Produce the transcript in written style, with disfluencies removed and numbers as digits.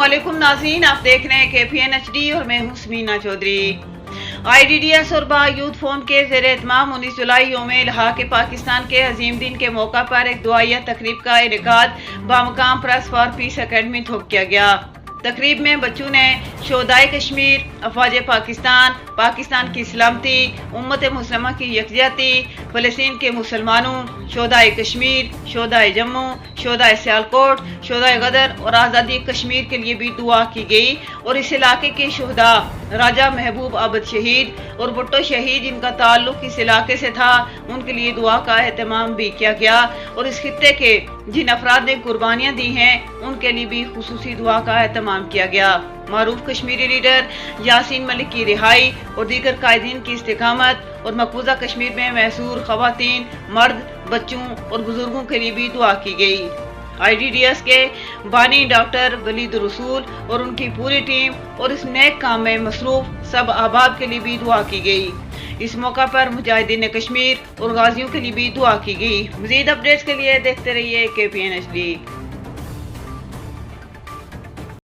अस्सलामुअलैकुम नाज़रीन, आप देख रहे हैं KPN HD और मैं हूँ समीना चौधरी। IDDS और बा यूथ फोरम के ज़ेर एहतमाम 19 जुलाई यौम इल्हाक़ पाकिस्तान के अजीम दिन के मौका पर एक दुआया तकरीब का इनेकाद बामकाम प्रेस फॉर पीस अकेडमी थोक किया गया। तकरीब में बच्चों ने शोहदाए कश्मीर, अफवाज पाकिस्तान, पाकिस्तान की सलामती, उम्मत मुस्लिमा की यकजहती, फ़लस्तीन के मुसलमानों, शोहदाए कश्मीर, शोहदाए जम्मू, शोहदाए सियालकोट, शोहदाए गदर और आज़ादी कश्मीर के लिए भी दुआ की गई और इस इलाके के शोहदा राजा महबूब आबद शहीद और भुट्टो शहीद जिनका ताल्लुक इस इलाके से था, उनके लिए दुआ का एहतमाम भी किया गया और इस खित्ते के जिन अफराद ने कुर्बानियाँ दी हैं उनके लिए भी खुसूसी दुआ का एहतमाम किया गया। मारूफ कश्मीरी लीडर यासीन मलिक की रिहाई और दीगर कायदीन की इस्तिकामत और मकबूजा कश्मीर में महसूर खवातीन, मर्द, बच्चों और बुजुर्गों के लिए भी दुआ की गई। IDDS के बानी डॉक्टर वलीद रसूल और उनकी पूरी टीम और इस नेक काम में मसरूफ सब अहबाब के लिए भी दुआ की गई। इस मौका पर मुजाहिदीन कश्मीर और गाजियों के लिए भी दुआ की गई। मज़ीद अपडेट्स के लिए देखते रहिए KPN HD।